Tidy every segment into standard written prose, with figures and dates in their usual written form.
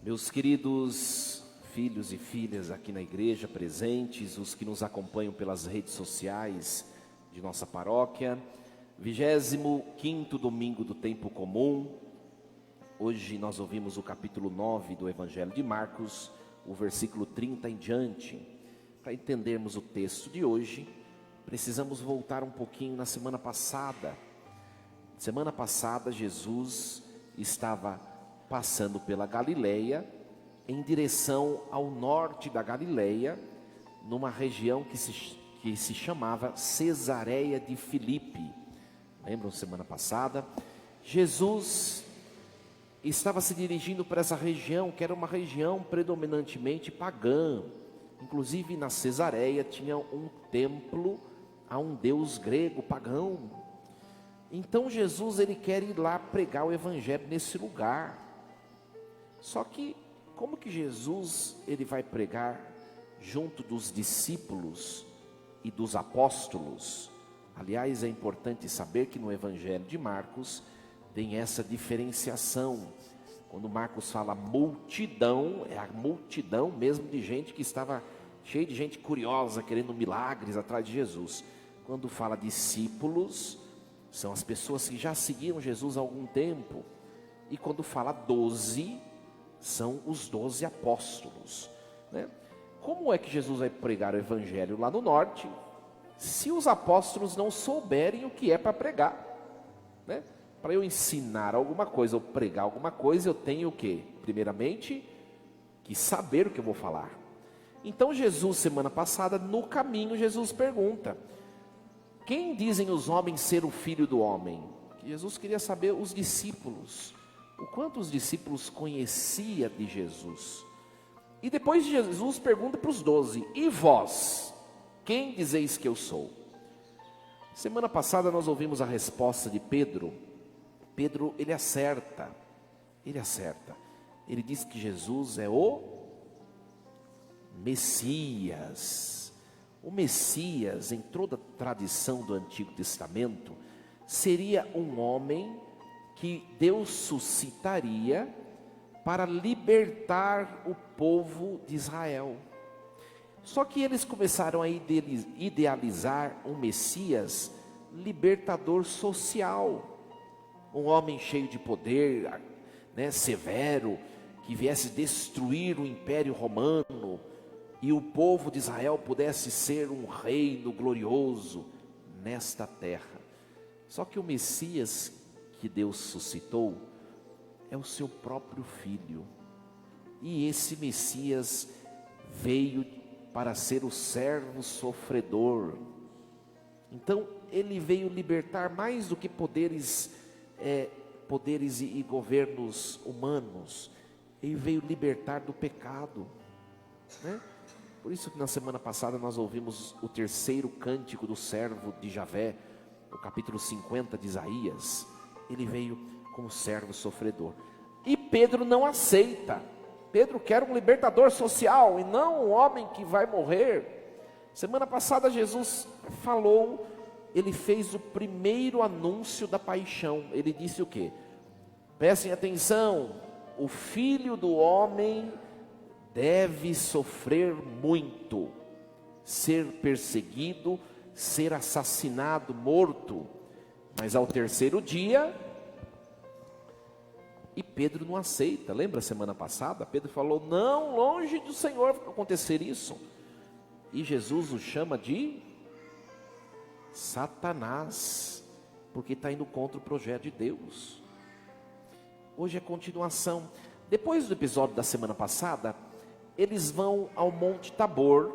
Meus queridos filhos e filhas aqui na igreja presentes, os que nos acompanham pelas redes sociais de nossa paróquia, 25º domingo do tempo comum. Hoje nós ouvimos o capítulo 9 do Evangelho de Marcos, o versículo 30 em diante. Para entendermos o texto de hoje, precisamos voltar um pouquinho na semana passada. Semana passada, Jesus estava passando pela Galileia, em direção ao norte da Galileia, numa região que se chamava Cesareia de Filipe. Lembram semana passada? Jesus estava se dirigindo para essa região, que era uma região predominantemente pagã. Inclusive na Cesareia tinha um templo a um deus grego pagão. Então Jesus ele quer ir lá pregar o evangelho nesse lugar. Só que como que Jesus ele vai pregar junto dos discípulos e dos apóstolos? Aliás, é importante saber que no Evangelho de Marcos tem essa diferenciação. Quando Marcos fala multidão, é a multidão mesmo de gente que estava cheia de gente curiosa, querendo milagres atrás de Jesus. Quando fala discípulos, são as pessoas que já seguiam Jesus há algum tempo. E quando fala 12, são os 12 apóstolos, né? Como é que Jesus vai pregar o evangelho lá no norte, se os apóstolos não souberem o que é para pregar, né? Para eu ensinar alguma coisa ou pregar alguma coisa, eu tenho o quê? Primeiramente, que saber o que eu vou falar. Então Jesus, semana passada, no caminho, Jesus pergunta: quem dizem os homens ser o filho do homem? Jesus queria saber os discípulos, o quanto os discípulos conheciam de Jesus. E depois Jesus pergunta para os 12: e vós, quem dizeis que eu sou? Semana passada nós ouvimos a resposta de Pedro. Pedro, ele acerta. Ele diz que Jesus é o Messias. O Messias, em toda a tradição do Antigo Testamento, seria um homem que Deus suscitaria para libertar o povo de Israel. Só que eles começaram a idealizar um Messias libertador social, um homem cheio de poder, né, severo, que viesse destruir o Império Romano e o povo de Israel pudesse ser um reino glorioso nesta terra. Só que o Messias que Deus suscitou é o seu próprio Filho. E esse Messias veio para ser o servo sofredor. Então ele veio libertar mais do que poderes e governos humanos. Ele veio libertar do pecado, né? Por isso que na semana passada nós ouvimos o terceiro cântico do servo de Javé, o capítulo 50 de Isaías. Ele veio como servo sofredor. E Pedro não aceita. Pedro quer um libertador social e não um homem que vai morrer. Semana passada Jesus falou, ele fez o primeiro anúncio da paixão. Ele disse o quê? Prestem atenção, o Filho do Homem deve sofrer muito, ser perseguido, ser assassinado, morto, mas ao terceiro dia. E Pedro não aceita. Lembra semana passada? Pedro falou: não, longe do Senhor acontecer isso. E Jesus o chama de Satanás, porque está indo contra o projeto de Deus. Hoje é continuação. Depois do episódio da semana passada, eles vão ao Monte Tabor,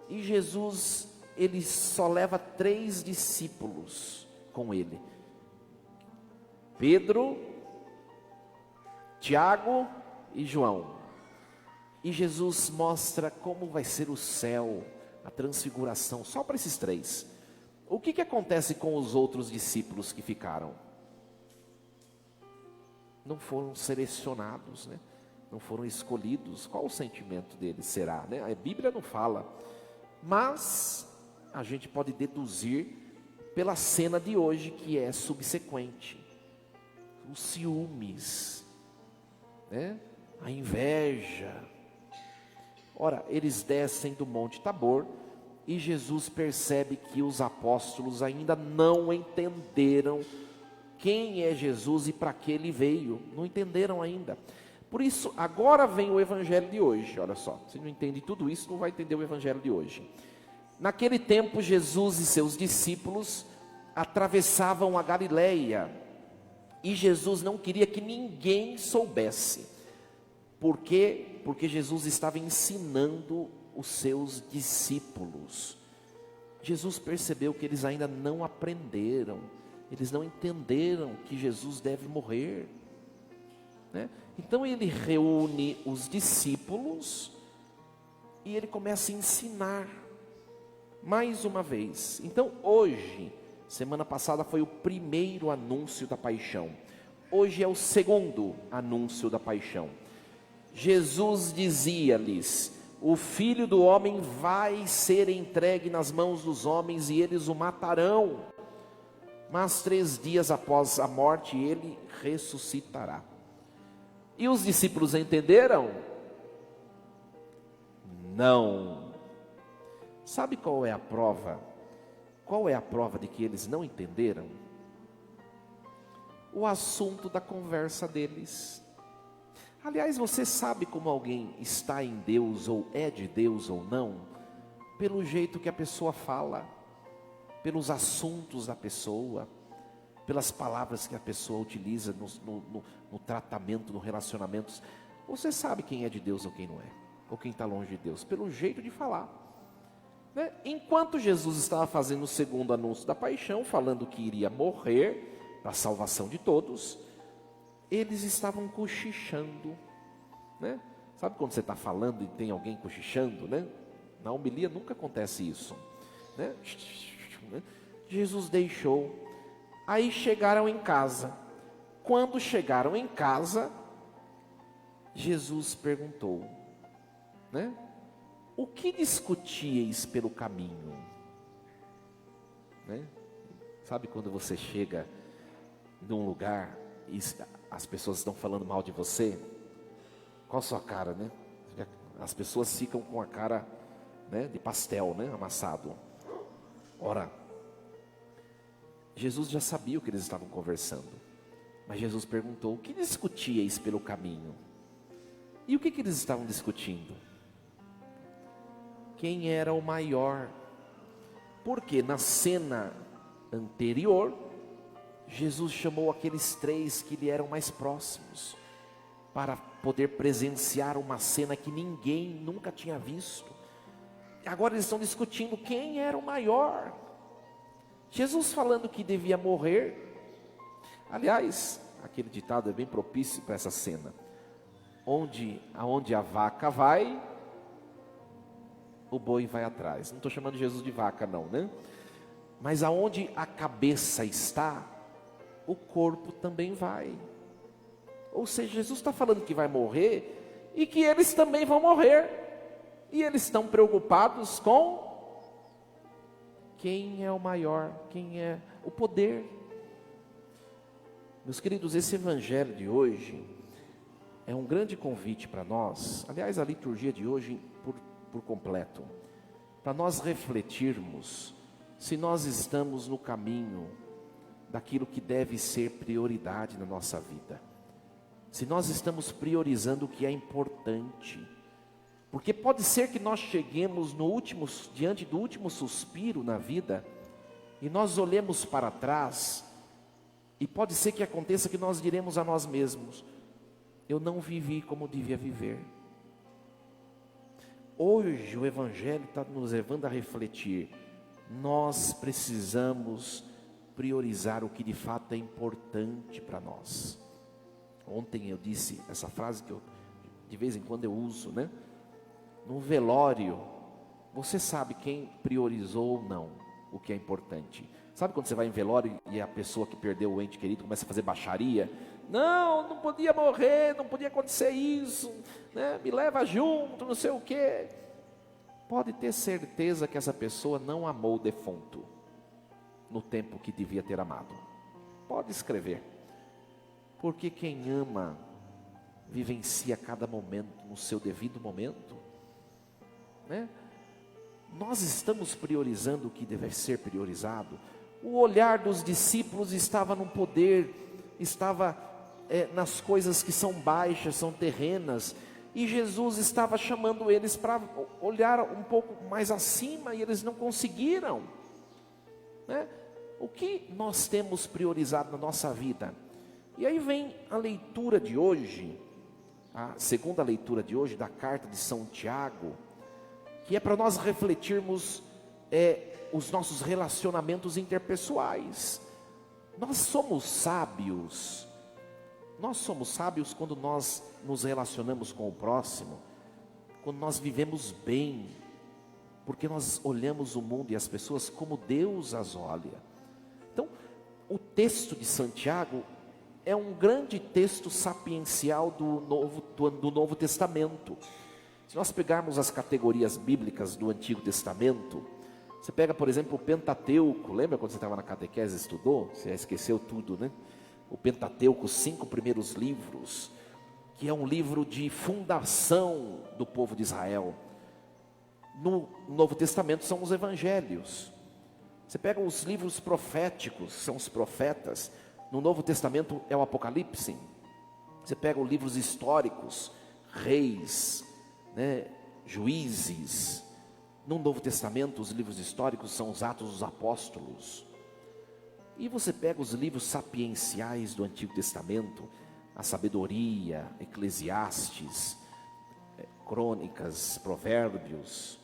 e Jesus, ele só leva 3 discípulos com ele: Pedro, Tiago e João. E Jesus mostra como vai ser o céu, a transfiguração, só para esses 3. O que acontece com os outros discípulos que ficaram? Não foram selecionados, né? Não foram escolhidos. Qual o sentimento deles será, né? A Bíblia não fala, mas a gente pode deduzir pela cena de hoje, que é subsequente. Os ciúmes, né? a inveja. Ora, eles descem do Monte Tabor e Jesus percebe que os apóstolos ainda não entenderam quem é Jesus e para que ele veio. Não entenderam ainda. Por isso, agora vem o evangelho de hoje. Olha só, se não entende tudo isso, não vai entender o evangelho de hoje. Naquele tempo, Jesus e seus discípulos atravessavam a Galileia. E Jesus não queria que ninguém soubesse. Por quê? Porque Jesus estava ensinando os seus discípulos. Jesus percebeu que eles ainda não aprenderam. Eles não entenderam que Jesus deve morrer, né? Então ele reúne os discípulos e ele começa a ensinar mais uma vez. Então hoje, semana passada foi o primeiro anúncio da paixão. Hoje é o segundo anúncio da paixão. Jesus dizia-lhes: o Filho do Homem vai ser entregue nas mãos dos homens e eles o matarão. Mas 3 dias após a morte ele ressuscitará. E os discípulos entenderam? Não. Sabe qual é a prova? Qual é a prova de que eles não entenderam? O assunto da conversa deles. Aliás, você sabe como alguém está em Deus ou é de Deus ou não? Pelo jeito que a pessoa fala, pelos assuntos da pessoa, pelas palavras que a pessoa utiliza no tratamento, no relacionamento. Você sabe quem é de Deus ou quem não é, ou quem está longe de Deus, pelo jeito de falar, né? Enquanto Jesus estava fazendo o segundo anúncio da paixão, falando que iria morrer para a salvação de todos, eles estavam cochichando, né? Sabe quando você está falando e tem alguém cochichando, né? Na homilia nunca acontece isso, né? Jesus deixou. Aí chegaram em casa. Quando chegaram em casa, Jesus perguntou, né? O que discutíeis pelo caminho? Né? Sabe quando você chega num lugar e as pessoas estão falando mal de você? Qual a sua cara, né? As pessoas ficam com a cara, né, de pastel, né, amassado. Ora, Jesus já sabia o que eles estavam conversando, mas Jesus perguntou: o que discutíeis pelo caminho? E o que eles estavam discutindo? Quem era o maior? Porque na cena anterior, Jesus chamou aqueles 3 que lhe eram mais próximos, para poder presenciar uma cena que ninguém nunca tinha visto. Agora eles estão discutindo quem era o maior. Jesus falando que devia morrer. Aliás, aquele ditado é bem propício para essa cena. Aonde a vaca vai, o boi vai atrás. Não estou chamando Jesus de vaca não, né? Mas aonde a cabeça está, o corpo também vai. Ou seja, Jesus está falando que vai morrer e que eles também vão morrer. E eles estão preocupados com quem é o maior, quem é o poder. Meus queridos, esse evangelho de hoje é um grande convite para nós. Aliás, a liturgia de hoje por completo, para nós refletirmos se nós estamos no caminho daquilo que deve ser prioridade na nossa vida. Se nós estamos priorizando o que é importante. Porque pode ser que nós cheguemos diante do último suspiro na vida, e nós olhemos para trás, e pode ser que aconteça que nós diremos a nós mesmos: eu não vivi como devia viver. Hoje o Evangelho está nos levando a refletir. Nós precisamos priorizar o que de fato é importante para nós. Ontem eu disse essa frase que de vez em quando eu uso, né? No velório, você sabe quem priorizou ou não o que é importante. Sabe quando você vai em velório e a pessoa que perdeu o ente querido começa a fazer baixaria? Não podia morrer, não podia acontecer isso, né? Me leva junto, não sei o quê. Pode ter certeza que essa pessoa não amou o defunto no tempo que devia ter amado. Pode escrever. Porque quem ama, vivencia cada momento no seu devido momento, né? Nós estamos priorizando o que deve ser priorizado. O olhar dos discípulos estava no poder, estava nas coisas que são baixas, são terrenas, e Jesus estava chamando eles para olhar um pouco mais acima, e eles não conseguiram, né? O que nós temos priorizado na nossa vida? E aí vem a leitura de hoje, a segunda leitura de hoje da carta de São Tiago, que é para nós refletirmos os nossos relacionamentos interpessoais. Nós somos sábios quando nós nos relacionamos com o próximo, quando nós vivemos bem, porque nós olhamos o mundo e as pessoas como Deus as olha. Então, o texto de Santiago é um grande texto sapiencial do Novo Testamento. Se nós pegarmos as categorias bíblicas do Antigo Testamento, você pega, por exemplo, o Pentateuco. Lembra quando você estava na catequese e estudou? Você já esqueceu tudo, né? O Pentateuco, os 5 primeiros livros, que é um livro de fundação do povo de Israel. No Novo Testamento são os evangelhos. Você pega os livros proféticos, são os profetas. No Novo Testamento é o Apocalipse. Você pega os livros históricos, reis, né, juízes. No Novo Testamento, os livros históricos são os Atos dos Apóstolos. E você pega os livros sapienciais do Antigo Testamento, a Sabedoria, Eclesiastes, Crônicas, Provérbios.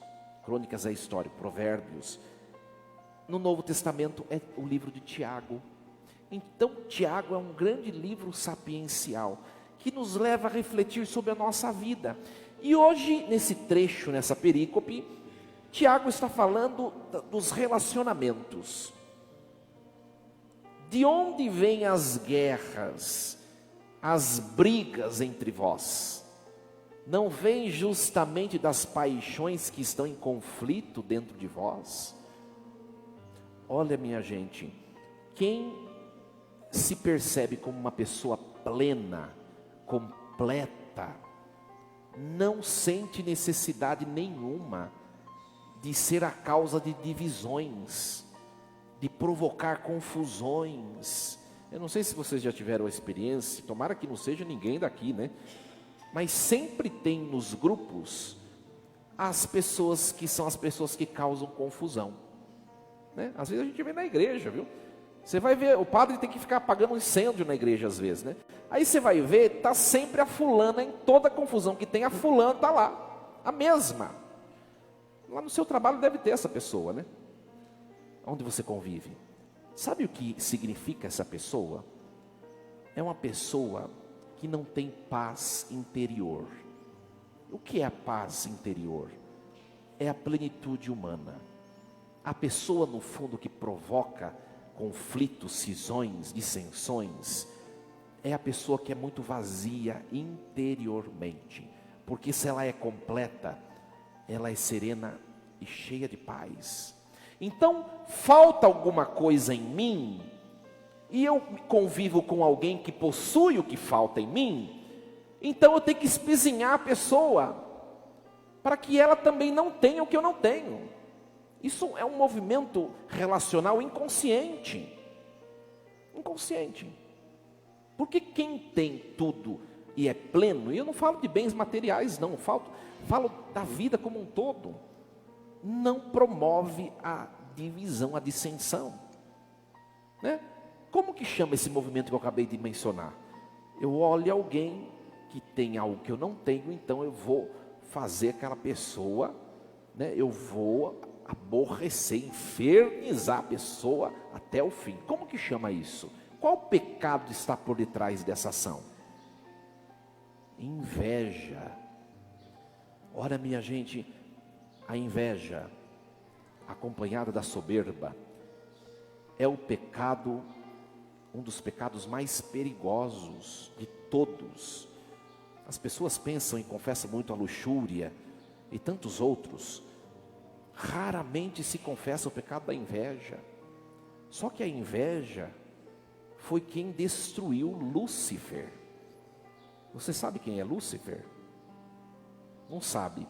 Crônicas é história, Provérbios. No Novo Testamento é o livro de Tiago. Então, Tiago é um grande livro sapiencial, que nos leva a refletir sobre a nossa vida. E hoje, nesse trecho, nessa perícope, Tiago está falando dos relacionamentos. De onde vêm as guerras, as brigas entre vós? Não vem justamente das paixões que estão em conflito dentro de vós? Olha, minha gente, quem se percebe como uma pessoa plena, completa, não sente necessidade nenhuma de ser a causa de divisões, de provocar confusões. Eu não sei se vocês já tiveram a experiência, tomara que não seja ninguém daqui, né? Mas sempre tem nos grupos as pessoas que são as pessoas que causam confusão, né? Às vezes a gente vê na igreja, viu? Você vai ver, o padre tem que ficar apagando um incêndio na igreja às vezes, né? Aí você vai ver, está sempre a fulana, em toda confusão que tem, a fulana está lá, a mesma. Lá no seu trabalho deve ter essa pessoa, né? Onde você convive. Sabe o que significa essa pessoa? É uma pessoa que não tem paz interior. O que é a paz interior? É a plenitude humana. A pessoa, no fundo, que provoca conflitos, cisões, dissensões, é a pessoa que é muito vazia interiormente. Porque se ela é completa, ela é serena e cheia de paz. Então, falta alguma coisa em mim, e eu convivo com alguém que possui o que falta em mim, então eu tenho que espizinhar a pessoa, para que ela também não tenha o que eu não tenho. Isso é um movimento relacional inconsciente. Inconsciente. Porque quem tem tudo e é pleno, e eu não falo de bens materiais não, falo da vida como um todo, não promove a divisão, a dissensão, né? Como que chama esse movimento que eu acabei de mencionar? Eu olho alguém que tem algo que eu não tenho, então eu vou fazer aquela pessoa, né? Eu vou aborrecer, infernizar a pessoa até o fim. Como que chama isso? Qual pecado está por detrás dessa ação? Inveja. Ora, minha gente, a inveja, acompanhada da soberba, é o pecado, um dos pecados mais perigosos de todos. As pessoas pensam e confessam muito a luxúria e tantos outros. Raramente se confessa o pecado da inveja. Só que a inveja foi quem destruiu Lúcifer. Você sabe quem é Lúcifer? Não sabe,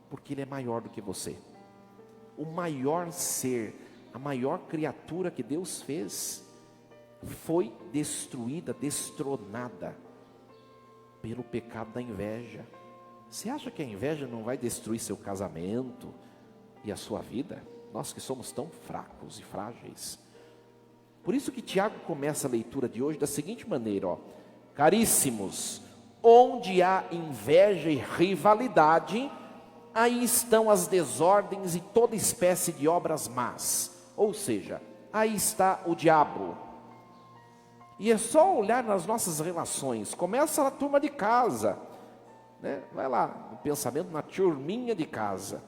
porque ele é maior do que você. O maior ser, a maior criatura que Deus fez, foi destruída, destronada pelo pecado da inveja. Você acha que a inveja não vai destruir seu casamento e a sua vida? Nós que somos tão fracos e frágeis. Por isso que Tiago começa a leitura de hoje da seguinte maneira, ó: caríssimos, onde há inveja e rivalidade, aí estão as desordens e toda espécie de obras más. Ou seja, aí está o diabo. E é só olhar nas nossas relações. Começa na turma de casa, né? Vai lá, no pensamento, na turminha de casa.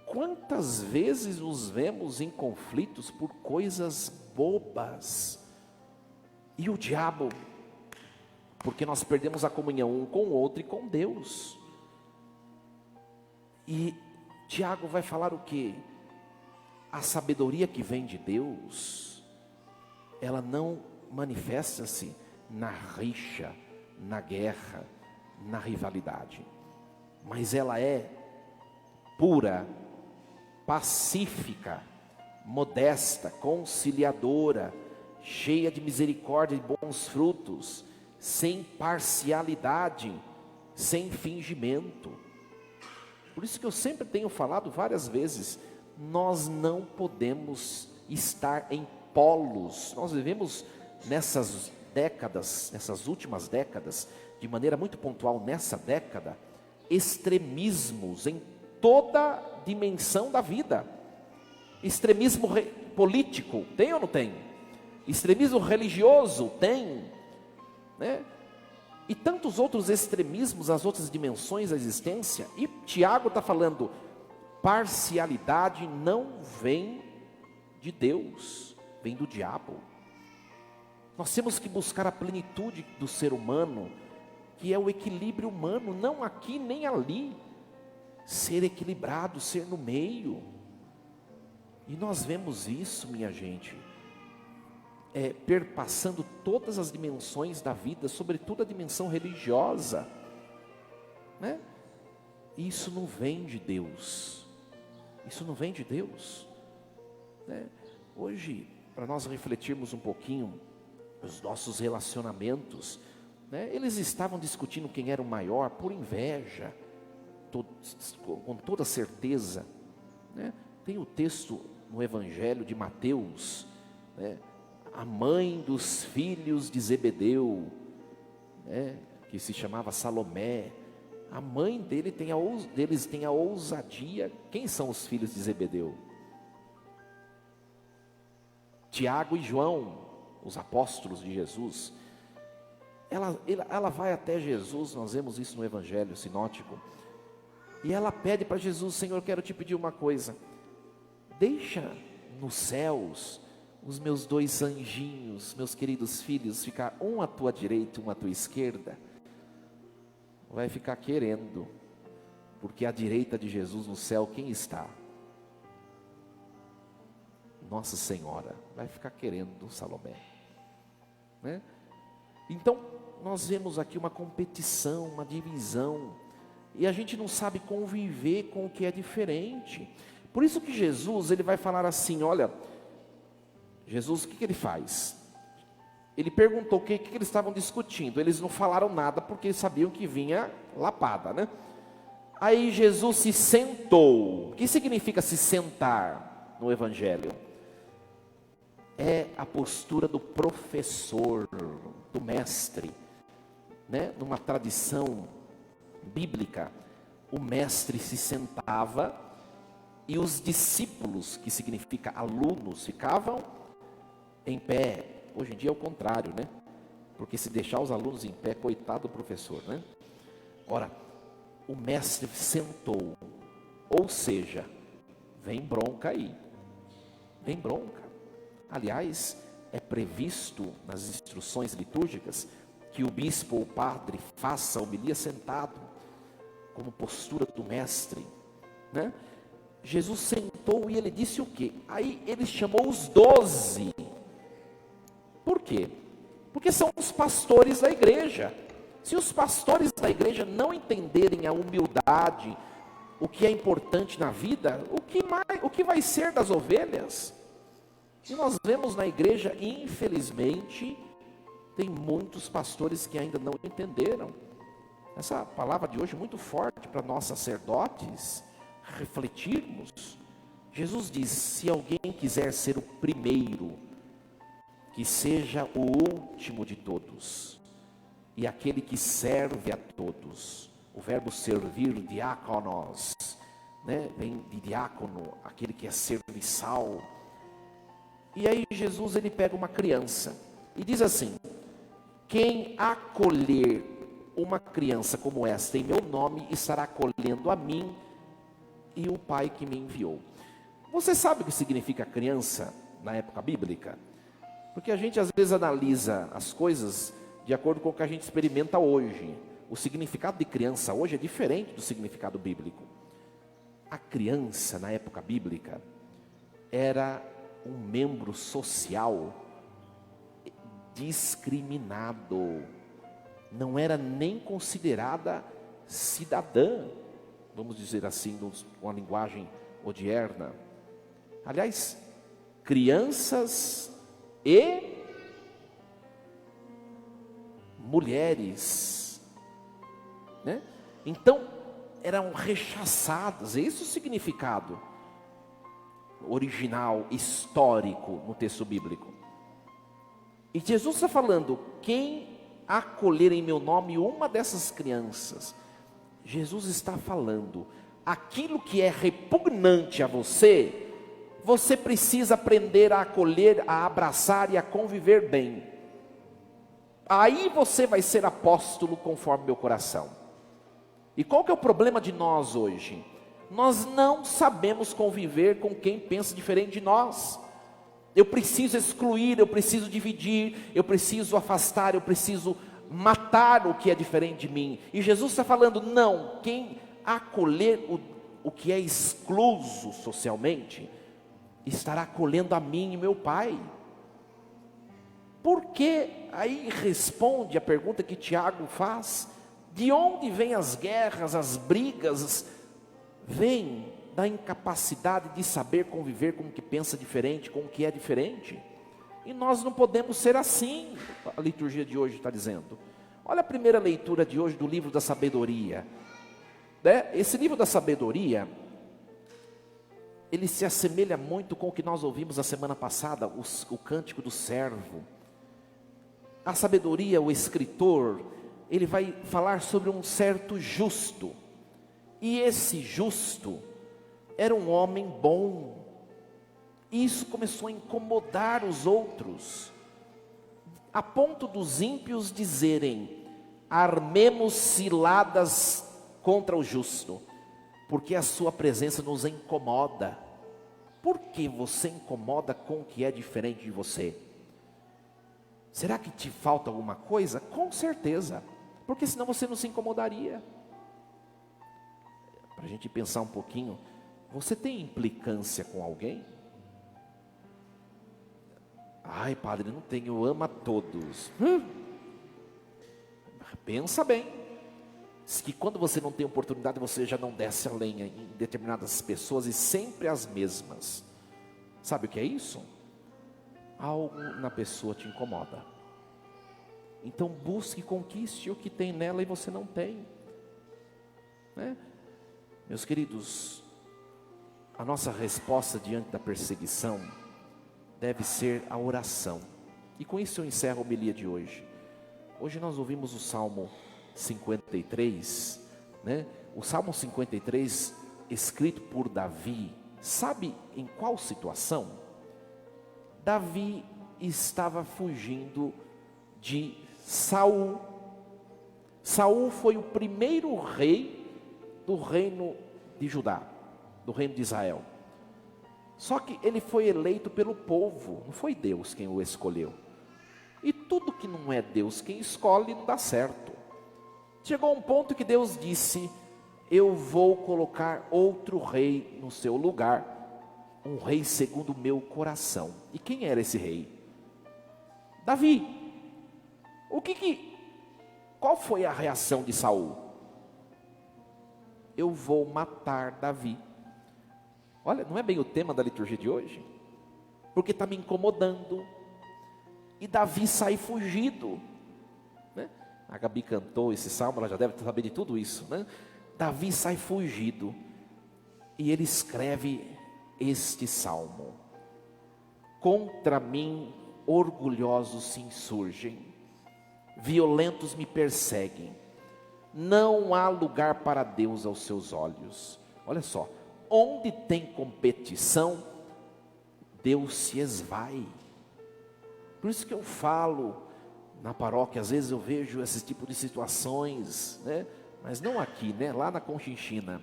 Quantas vezes nos vemos em conflitos por coisas bobas? E o diabo, porque nós perdemos a comunhão um com o outro e com Deus. E Tiago vai falar o quê? A sabedoria que vem de Deus, ela não manifesta-se na rixa, na guerra, na rivalidade, mas ela é pura, pacífica, modesta, conciliadora, cheia de misericórdia e bons frutos, sem parcialidade, sem fingimento. Por isso que eu sempre tenho falado várias vezes, nós não podemos estar em polos. Nós vivemos nessas décadas, nessas últimas décadas, de maneira muito pontual nessa década, extremismos em toda dimensão da vida. Extremismo político, tem ou não tem? Extremismo religioso, tem, né? E tantos outros extremismos, as outras dimensões da existência. E Tiago está falando, parcialidade não vem de Deus, vem do diabo. Nós temos que buscar a plenitude do ser humano, que é o equilíbrio humano, não aqui nem ali. Ser equilibrado, ser no meio. E nós vemos isso, minha gente, perpassando todas as dimensões da vida, sobretudo a dimensão religiosa, né? Isso não vem de Deus. Isso não vem de Deus, né? Hoje, para nós refletirmos um pouquinho os nossos relacionamentos, né? Eles estavam discutindo quem era o maior por inveja, com toda certeza, né? Tem o texto no Evangelho de Mateus, né? A mãe dos filhos de Zebedeu, né? Que se chamava Salomé, a mãe deles tem a ousadia. Quem são os filhos de Zebedeu? Tiago e João, os apóstolos de Jesus. Ela vai até Jesus, nós vemos isso no Evangelho sinótico, e ela pede para Jesus: Senhor, eu quero te pedir uma coisa, deixa nos céus os meus 2 anjinhos, meus queridos filhos, ficar um à tua direita e um à tua esquerda. Vai ficar querendo, porque à direita de Jesus no céu, quem está? Nossa Senhora. Vai ficar querendo Salomé, né? Então, nós vemos aqui uma competição, uma divisão, e a gente não sabe conviver com o que é diferente. Por isso que Jesus, ele vai falar assim, olha, Jesus, o que ele faz? Ele perguntou o que eles estavam discutindo. Eles não falaram nada, porque eles sabiam que vinha lapada, né? Aí Jesus se sentou. O que significa se sentar no Evangelho? É a postura do professor, do mestre, né? Numa tradição bíblica, o mestre se sentava e os discípulos, que significa alunos, ficavam em pé. Hoje em dia é o contrário, né? Porque se deixar os alunos em pé, coitado do professor, né? Ora, o mestre sentou, ou seja, vem bronca aí, vem bronca. Aliás, é previsto nas instruções litúrgicas que o bispo ou o padre faça a homilia sentado, como postura do mestre, né? Jesus sentou e ele disse o quê? Aí ele chamou os 12. Por quê? Porque são os pastores da igreja. Se os pastores da igreja não entenderem a humildade, o que é importante na vida, o que vai ser das ovelhas? E nós vemos na igreja, infelizmente, tem muitos pastores que ainda não entenderam. Essa palavra de hoje é muito forte para nós sacerdotes refletirmos. Jesus diz: se alguém quiser ser o primeiro, que seja o último de todos, e aquele que serve a todos. O verbo servir, diáconos, né? Vem de diácono, aquele que é serviçal. E aí Jesus, ele pega uma criança e diz assim: quem acolher uma criança como esta em meu nome, estará acolhendo a mim e o Pai que me enviou. Você sabe o que significa criança na época bíblica? Porque a gente às vezes analisa as coisas de acordo com o que a gente experimenta hoje. O significado de criança hoje é diferente do significado bíblico. A criança na época bíblica era um membro social discriminado, não era nem considerada cidadã, vamos dizer assim, com a linguagem odierna. Aliás, crianças e mulheres, né? Então eram rechaçadas. Esse é o significado original, histórico no texto bíblico. E Jesus está falando: quem acolher em meu nome uma dessas crianças, Jesus está falando, aquilo que é repugnante a você, você precisa aprender a acolher, a abraçar e a conviver bem. Aí você vai ser apóstolo conforme meu coração. E qual que é o problema de nós hoje? Nós não sabemos conviver com quem pensa diferente de nós. Eu preciso excluir, eu preciso dividir, eu preciso afastar, eu preciso matar o que é diferente de mim. E Jesus está falando: não, quem acolher o que é excluso socialmente, estará acolhendo a mim e meu Pai. Porque aí responde a pergunta que Tiago faz: de onde vêm as guerras, as brigas? Vem da incapacidade de saber conviver com o que pensa diferente, com o que é diferente. E nós não podemos ser assim. A liturgia de hoje está dizendo. Olha a primeira leitura de hoje do livro da sabedoria, né? Esse livro da sabedoria, ele se assemelha muito com o que nós ouvimos a semana passada, o cântico do servo. A sabedoria, o escritor, ele vai falar sobre um certo justo. E esse justo era um homem bom. E isso começou a incomodar os outros, a ponto dos ímpios dizerem: armemos ciladas contra o justo, porque a sua presença nos incomoda. Por que você incomoda com o que é diferente de você? Será que te falta alguma coisa? Com certeza, porque senão você não se incomodaria. Para a gente pensar um pouquinho, você tem implicância com alguém? Ai, padre, não tenho, eu amo a todos. Pensa bem. Diz que quando você não tem oportunidade, você já não desce a lenha em determinadas pessoas e sempre as mesmas. Sabe o que é isso? Algo na pessoa te incomoda. Então busque e conquiste o que tem nela e você não tem, né? Meus queridos, a nossa resposta diante da perseguição deve ser a oração. E com isso eu encerro a homilia de hoje. Hoje nós ouvimos o Salmo 53, né? O Salmo 53, escrito por Davi. Sabe em qual situação? Davi estava fugindo de Saul. Saul foi o primeiro rei do reino de Judá, do reino de Israel. Só que ele foi eleito pelo povo, não foi Deus quem o escolheu. E tudo que não é Deus quem escolhe não dá certo. Chegou um ponto que Deus disse: eu vou colocar outro rei no seu lugar, um rei segundo o meu coração. E quem era esse rei? Davi. O que qual foi a reação de Saul? Eu vou matar Davi. Olha, não é bem o tema da liturgia de hoje? Porque está me incomodando. E Davi sai fugido, né? A Gabi cantou esse salmo, ela já deve saber de tudo isso, né? Davi sai fugido. E ele escreve este salmo: contra mim orgulhosos se insurgem, violentos me perseguem, não há lugar para Deus aos seus olhos. Olha só, onde tem competição, Deus se esvai. Por isso que eu falo na paróquia, às vezes eu vejo esse tipo de situações, né? Mas não aqui, né? Lá na Conchinchina.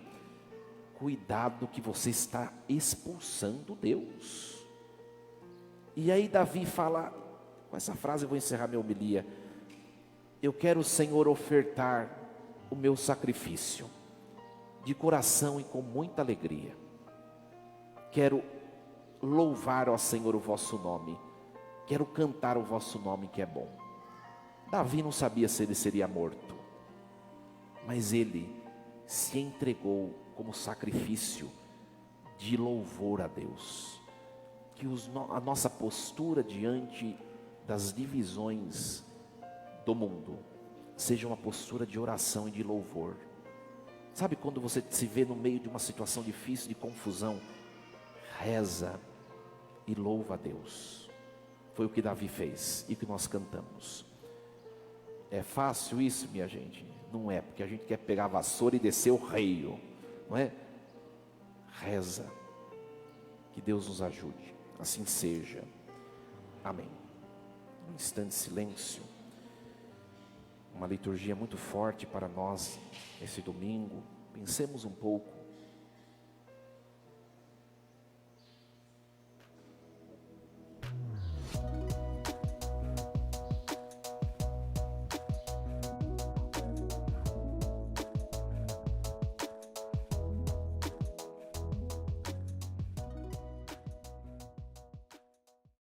Cuidado que você está expulsando Deus. E aí Davi fala, com essa frase eu vou encerrar minha homilia: eu quero, Senhor, ofertar o meu sacrifício de coração e com muita alegria. Quero louvar, ó Senhor, o vosso nome. Quero cantar o vosso nome que é bom. Davi não sabia se ele seria morto, mas ele se entregou como sacrifício de louvor a Deus. Que a nossa postura diante das divisões do mundo seja uma postura de oração e de louvor. Sabe quando você se vê no meio de uma situação difícil, de confusão, reza e louva a Deus. Foi o que Davi fez e o que nós cantamos. É fácil isso, minha gente? Não é, porque a gente quer pegar a vassoura e descer o reio, não é? Reza, que Deus nos ajude, assim seja. Amém. Um instante de silêncio. Uma liturgia muito forte para nós esse domingo. Pensemos um pouco